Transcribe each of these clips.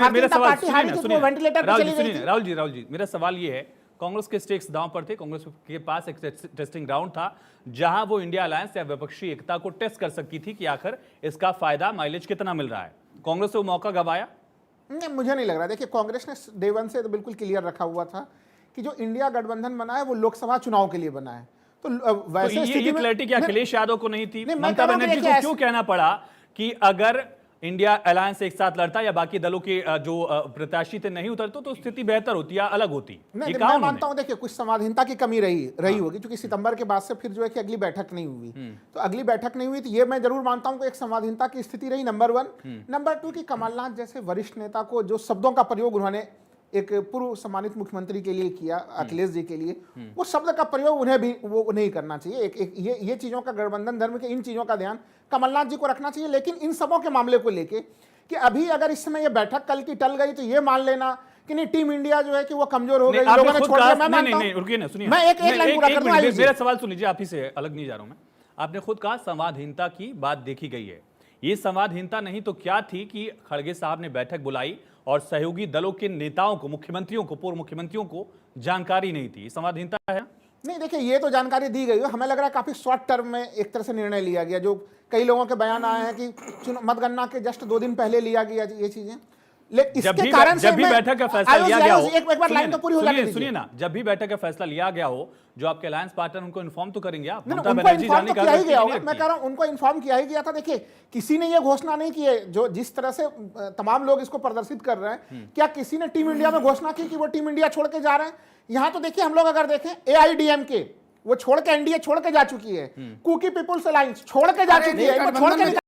मेरा सवाल पार्टी हारी थी, वो वेंटिलेटर पे चली गई थी। राहुल जी मेरा सवाल ये है, कांग्रेस के स्टेक्स दांव पर थे, कांग्रेस के पास एक टेस्टिंग ग्राउंड था जहां वो इंडिया अलायंस या विपक्षी एकता को टेस्ट कर सकती थी कि आखिर इसका फायदा माइलेज कितना मिल रहा है। कांग्रेस ने वो मौका गवाया? नहीं, मुझे नहीं लग रहा। देखिए, कांग्रेस ने डे वन से तो बिल्कुल क्लियर रखा हुआ था कि जो इंडिया गठबंधन बना है वो लोकसभा चुनाव के लिए बना है। तो वैसे ये क्लैरिटी क्या अखिलेश यादव को नहीं थी? मैं ममता कह रहा हूं बनर्जी कि को क्यों कहना पड़ा कि अगर इंडिया अलायंस एक साथ लड़ता या बाकी दलों के जो प्रत्याशी थे नहीं उतरते तो स्थिति बेहतर होती या अलग होती? मैं मानता हूं, देखिए, कुछ संवादहीनता की कमी रही होगी, क्योंकि सितंबर के बाद से फिर जो है कि अगली बैठक नहीं हुई। तो अगली बैठक नहीं हुई तो ये मैं जरूर मानता हूं कि एक संवादहीनता की स्थिति रही, नंबर वन। नंबर टू की कमलनाथ जैसे वरिष्ठ नेता को जो शब्दों का प्रयोग उन्होंने एक पूर्व सम्मानित मुख्यमंत्री के लिए किया, अखिलेश जी के लिए, वो शब्द का प्रयोग उन्हें भी वो नहीं करना चाहिए। एक ये चीजों का, गठबंधन धर्म के इन चीजों का ध्यान कमलनाथ जी को रखना चाहिए। लेकिन इन सबों के मामले को लेके कि अभी अगर इस समय ये बैठक कल की टल गई तो ये मान लेना कि नहीं, टीम इंडिया जो है कि वो कमजोर हो गई, लोगों ने छोड़ दिया। मैं मानता हूं, रुकिए ना, सुनिए, मैं एक लाइन पूरा कर दूं। मेरा सवाल सुन लीजिए, आप ही से अलग नहीं जा रहा हूं मैं। आपने खुद कहा संवादहीनता की बात देखी गई है। ये संवादहीनता नहीं तो क्या थी कि खड़गे साहब ने बैठक बुलाई और सहयोगी दलों के नेताओं को, मुख्यमंत्रियों को, पूर्व मुख्यमंत्रियों को जानकारी नहीं थी? संवादहीनता है? नहीं, देखिए, ये तो जानकारी दी गई है। हमें लग रहा है काफी शॉर्ट टर्म में एक तरह से निर्णय लिया गया। जो कई लोगों के बयान आए हैं कि मतगणना के जस्ट 2 दिन पहले लिया गया ये चीजें। लेकिन इसके कारण से जब भी बैठक का फैसला लिया गया हो, एक बार लाइन तो पूरी हो जाने दीजिए। सुनिए ना, जब भी बैठक का फैसला लिया गया हो, जो आपके अलायंस पार्टनर उनको इन्फॉर्म तो करेंगे आप? उनको इन्फॉर्म तो किया ही गया होगा। मैं कह रहा हूं उनको इन्फॉर्म किया ही गया था। देखिए, किसी ने ये घोषणा नहीं की है, जो जिस तरह से तमाम लोग इसको प्रदर्शित कर रहे हैं, क्या किसी ने टीम इंडिया में घोषणा की कि वो टीम इंडिया छोड़ के जा रहे हैं? यहां तो देखिए, हम लोग अगर देखें, AIADMK वो छोड़ के, एनडीए छोड़ के जा चुकी है, कुकी पीपुल्स अलायंस छोड़ के जा चुकी है, वो छोड़ के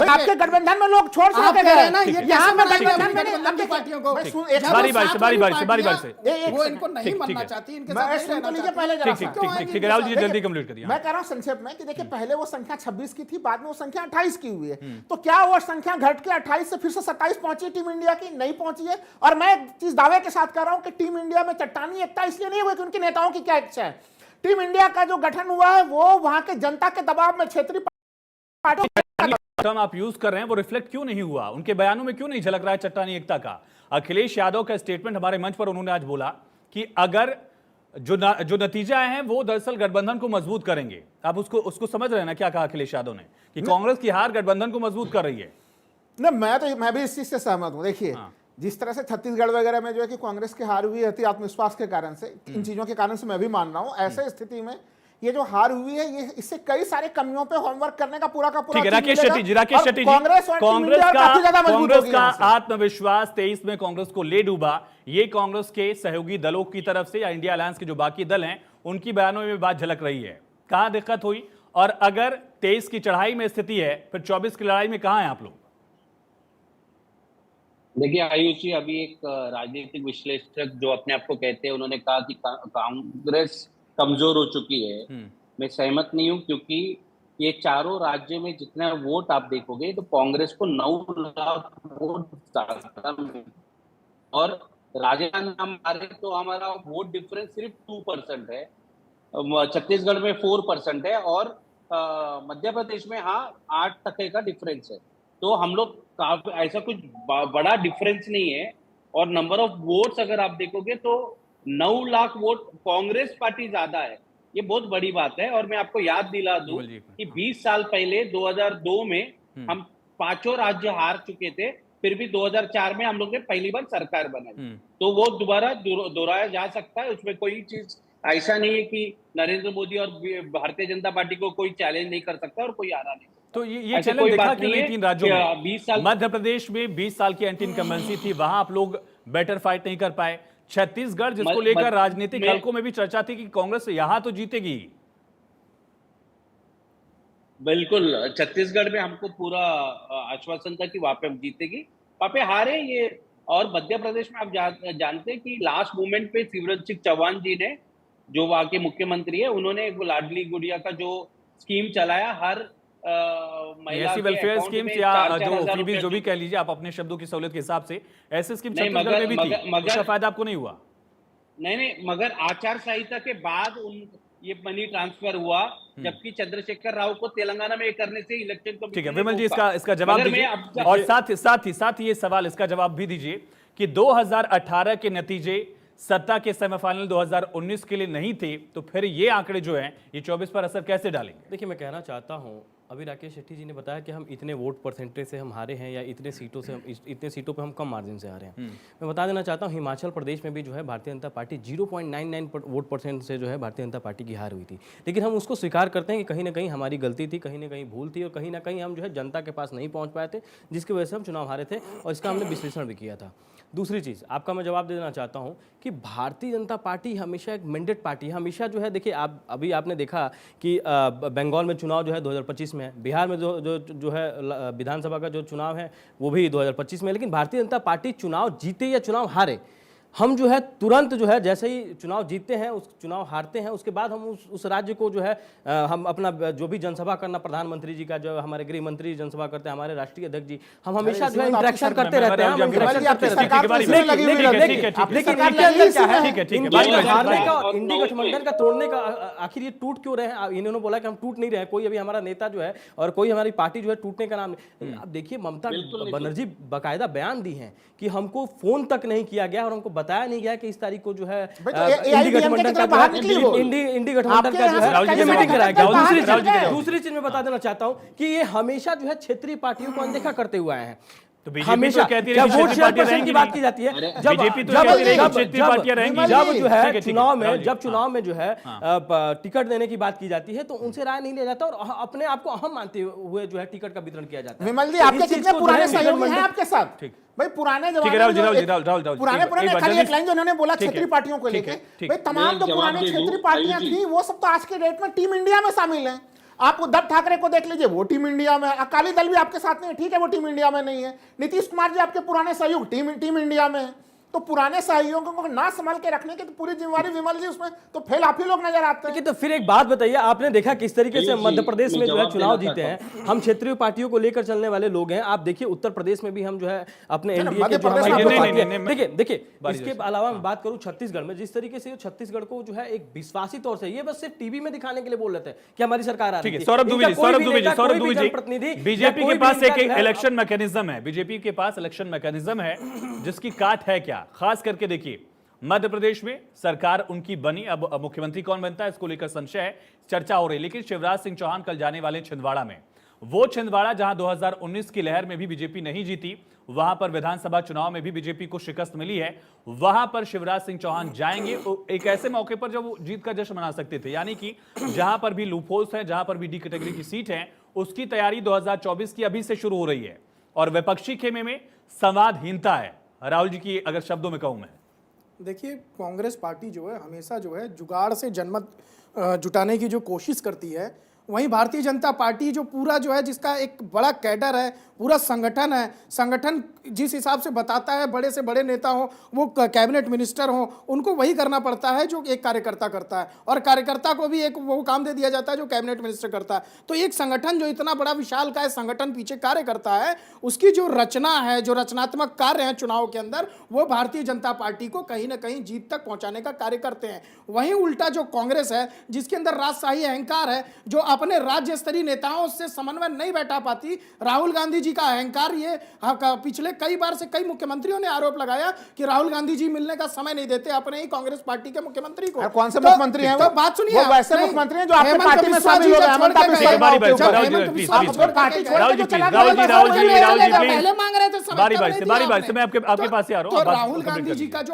आपके गठबंधन में लोग छोड़ के गए ना। यहाँ पे गठबंधन में पार्टियों को बारी से वो इनको नहीं मानना चाहती, इनके साथ सुन लीजिए पहले जरा। ठीक है राहुल जी, जल्दी कंप्लीट करिए। मैं कह रहा हूं संक्षेप में कि देखिए, पहले वो संख्या 26 की थी, बाद में वो संख्या 28 की हुई है। तो क्या वो संख्या घट के 28 से फिर से 27 पहुंची टीम इंडिया की? नहीं पहुंची है। और मैं एक चीज दावे के साथ कह रहा हूं कि टीम इंडिया में चट्टानी एकता इसलिए नहीं हुई कि उनके नेताओं की क्या इच्छा है। टीम इंडिया का जो गठन हुआ है वो वहां के जनता के दबाव में क्षेत्रीय टर्म आप यूज कर रहे हैं वो रिफ्लेक्ट क्यों नहीं हुआ? उनके बयानों में क्यों नहीं झलक रहा है चट्टानी एकता का? अखिलेश यादव का स्टेटमेंट हमारे मंच पर उन्होंने आज बोला कि अगर जो नतीजा है वो दरअसल गठबंधन को मजबूत करेंगे। आप उसको समझ रहे हैं ना? क्या कहा अखिलेश यादव ने कि कांग्रेस की हार गठबंधन को मजबूत कर रही है? ना, मैं भी इस चीज से सहमत हूं। देखिए, जिस तरह से छत्तीसगढ़ वगैरह में जो है कि कांग्रेस की हार हुई है आत्मविश्वास के कारण से, इन चीजों के कारण से मैं भी मान रहा हूं। ऐसे स्थिति में ये जो हार हुई है, ये इससे कई सारे कमियों पे होमवर्क करने का पूरा राकेश शेट्टी जी, कांग्रेस का आत्मविश्वास 23 में कांग्रेस को ले डूबा। ये कांग्रेस के सहयोगी दलों की तरफ से या इंडिया अलायंस के जो बाकी दल हैं उनकी बयानों में बात झलक रही है। कहां दिक्कत हुई? और अगर 23 की चढ़ाई में स्थिति है, फिर 24 की लड़ाई में कहां है आप लोग? देखिए आयुष जी, अभी एक राजनीतिक विश्लेषक जो अपने आप को कहते हैं, उन्होंने कहा कि कांग्रेस कमजोर हो चुकी है। मैं सहमत नहीं हूं, क्योंकि ये चारों राज्य में जितना वोट आप देखोगे तो कांग्रेस को 9 लाख वोट ज्यादा मिले और राजस्थान हमारे तो हमारा वोट डिफरेंस सिर्फ 2% है, छत्तीसगढ़ में 4% है और मध्य प्रदेश में 8% का डिफरेंस है। तो हम लोग काफी ऐसा कुछ बड़ा डिफरेंस नहीं है। और नंबर ऑफ वोट्स अगर आप देखोगे तो 9 लाख वोट कांग्रेस पार्टी ज्यादा है, ये बहुत बड़ी बात है। और मैं आपको याद दिला दूं कि 20 साल पहले 2002 में हम 5 राज्य हार चुके थे, फिर भी 2004 में हम लोग ने पहली बार सरकार बनाई। तो वो दोबारा दोहराया जा सकता है, उसमें कोई चीज ऐसा नहीं है कि नरेंद्र मोदी और भारतीय जनता पार्टी को कोई चैलेंज नहीं कर सकता और कोई हारा नहीं। तो ये चैलेंज देखा कि 3 राज्यों में 20 साल, मध्य प्रदेश में 20 साल की एंटी इनकम्बेंसी थी, वहां आप लोग बेटर फाइट नहीं कर पाए। छत्तीसगढ़ जिसको लेकर राजनीतिक हलकों में भी चर्चा थी कि कांग्रेस यहां तो जीतेगी। बिल्कुल, छत्तीसगढ़ में हमको पूरा आश्वासन था कि वहां पे हम जीतेगी, वहां पे हारे ये। और मध्य प्रदेश में आप जानते हैं कि लास्ट मोमेंट पे शिवराज सिंह चौहान जी ने, जो वहां के मुख्यमंत्री है, उन्होंने एक लाडली गुड़िया का जो स्कीम चलाया, हर ऐसी वेलफेयर स्कीम्स या जो भी कह लीजिए आप अपने शब्दों की सहूलियत के हिसाब से, ऐसे स्कीम छत्तीसगढ़ में भी थी, उसका फायदा आपको नहीं हुआ? नहीं, मगर आचार संहिता के बाद ये मनी ट्रांसफर हुआ, जबकि चंद्रशेखर राव को तेलंगाना में ये करने से इलेक्शन ठीक है विमल जी, इसका जवाब दीजिए और साथ ही ये सवाल इसका जवाब भी दीजिए कि 2018 के नतीजे सत्ता के सेमीफाइनल 2019 के लिए नहीं थे, तो फिर ये आंकड़े जो हैं ये 24 पर असर कैसे डालेंगे? देखिए, मैं कहना चाहता हूं, अभी राकेश शेट्टी जी ने बताया कि हम इतने वोट परसेंटेज से हम हारे हैं या इतने सीटों से इतने सीटों पे हम कम मार्जिन से हारे हैं। मैं बता देना चाहता हूं, हिमाचल प्रदेश में भी जो है Bharatiya Janata party 0.99 vote percent से जो है भारतीय जनता पार्टी की हार हुई थी। लेकिन हम उसको स्वीकार करते हैं कि कहीं ना कहीं हमारी गलती थी, कहीं ना कहीं भूल थी और कहीं ना कहीं हम जो है जनता के पास नहीं पहुँच पाए थे, जिसकी वजह से हम चुनाव हारे थे और इसका हमने विश्लेषण भी किया था। दूसरी चीज़ आपका मैं जवाब देना चाहता हूं कि भारतीय जनता पार्टी हमेशा एक मैंडेट पार्टी है, हमेशा जो है देखिए अभी आपने देखा कि बंगाल में चुनाव जो है 2025 में है, बिहार में जो है विधानसभा का जो चुनाव है वो भी 2025 में है, लेकिन भारतीय जनता पार्टी चुनाव जीते या चुनाव हारे, हम जो है तुरंत जो है जैसे ही चुनाव जीतते हैं, उस चुनाव हारते हैं, उसके बाद हम उस राज्य को जो है हम अपना जो भी जनसभा करना, प्रधानमंत्री जी का जो हमारे गृह मंत्री जनसभा करते हैं, हमारे राष्ट्रीय अध्यक्ष जी, हम हमेशा जो है इंटरेक्शन करते रहते हैं, हारने का और इंडी गठबंधन का तोड़ने का आखिर ये टूट क्यों रहे हैं? इन्होंने बोला कि हम टूट नहीं रहे, कोई अभी हमारा नेता जो है और कोई हमारी पार्टी जो है टूटने का नाम नहीं। अब देखिए ममता बनर्जी बाकायदा बयान दी है कि हमको फोन तक नहीं किया गया और हमको बताया नहीं गया कि इस तारीख को जो है इंडी गठबंधन का जो है मीटिंग कराया गया। दूसरी चीज मैं बता देना चाहता हूं कि ये हमेशा जो है क्षेत्रीय पार्टियों को अनदेखा करते हुए आए हैं। तो हमेशा कहती है वोट शेयर की बात की जाती है, जब जो है चुनाव में जो है टिकट देने की बात की जाती है तो उनसे राय नहीं लिया जाता और अपने आप को अहम मानते हुए जो है टिकट का वितरण किया जाता है। विमल जी, आपके कितने पुराने सहयोगी हैं आपके साथ? भाई पुराने पुराने खाली एक लाइन जो उन्होंने बोला क्षेत्रीय पार्टियों को लेके, भाई तमाम जो पुराने क्षेत्रीय पार्टियां थी वो सब तो आज के डेट में टीम इंडिया में शामिल हैं। आप उद्धव ठाकरे को देख लीजिए, वो टीम इंडिया में है। अकाली दल भी आपके साथ नहीं है, ठीक है, वो टीम इंडिया में नहीं है। नीतीश कुमार जी आपके पुराने सहयोग टीम इंडिया में है। तो पुराने सहयोगों को ना संभाल के रखने की तो पूरी जिम्मेवारी विमल जी उसमें तो फेल आप ही लोग नजर आते हैं। तो फिर एक बात बताइए, आपने देखा किस तरीके से मध्य प्रदेश में जो है चुनाव जीते हैं, हम क्षेत्रीय पार्टियों को लेकर चलने वाले लोग हैं। आप देखिए उत्तर प्रदेश में भी हम जो है अपने एनडीए के देखिए, इसके अलावा मैं बात करूं छत्तीसगढ़ में, जिस तरीके से छत्तीसगढ़ को जो है एक विश्वासी तौर से, ये बस सिर्फ टीवी में दिखाने के लिए बोल रहे थे कि हमारी सरकार आ रही है। सौरभ दुबे जी, बीजेपी के पास एक इलेक्शन मैकेनिज्म है, बीजेपी के पास इलेक्शन मैकेनिज्म है जिसकी काट है क्या? खास करके देखिए मध्य प्रदेश में सरकार उनकी बनी, अब मुख्यमंत्री कौन बनता है इसको लेकर संशय है, चर्चा हो रही। लेकिन शिवराज सिंह चौहान कल जाने वाले छिंदवाड़ा में, वो छिंदवाड़ा जहां 2019 की लहर में भी बीजेपी नहीं जीती, वहां पर विधानसभा चुनाव में भी बीजेपी को शिकस्त मिली है, वहां पर शिवराज सिंह चौहान जाएंगे एक ऐसे मौके पर जब वो जीत का जश्न मना सकते थे। यानी कि जहां पर भी लूपहोल्स है, जहां पर भी डी कैटेगरी की सीट है, उसकी तैयारी 2024 की अभी से शुरू हो रही है और विपक्षी खेमे में संवादहीनता है। राहुल जी की अगर शब्दों में कहूं मैं, देखिए कांग्रेस पार्टी जो है हमेशा जो है जुगाड़ से जनमत जुटाने की जो कोशिश करती है, वहीं भारतीय जनता पार्टी जो पूरा जो है जिसका एक बड़ा कैडर है, पूरा संगठन है, संगठन जिस हिसाब से बताता है, बड़े से बड़े नेता हो, वो कैबिनेट मिनिस्टर हो, उनको वही करना पड़ता है जो एक कार्यकर्ता करता है और कार्यकर्ता को भी एक वो काम दे दिया जाता है जो कैबिनेट मिनिस्टर करता है। तो एक संगठन जो इतना बड़ा विशाल का संगठन पीछे कार्य करता है, उसकी जो रचना है, जो रचनात्मक कार्य है चुनाव के अंदर, वो भारतीय जनता पार्टी को कहीं ना कहीं जीत तक पहुंचाने का कार्य करते हैं। वहीं उल्टा जो कांग्रेस है, जिसके अंदर राजशाही अहंकार है, जो अपने राज्य स्तरीय नेताओं से समन्वय नहीं बैठा पाती, राहुल गांधी जी का अहंकार, ये पिछले कई बार से कई मुख्यमंत्रियों ने आरोप लगाया कि राहुल गांधी जी मिलने का समय नहीं देते अपने ही कांग्रेस पार्टी के मुख्यमंत्री को। कौन से मुख्यमंत्री हैं? तो बात सुनिए, वो वैसे मुख्यमंत्री हैं जो आपकी पार्टी में शामिल हो गए। पहले मांग रहे थे बारी बारी से मैं आपके पास ही आ रहा हूं। राहुल गांधी जी का जो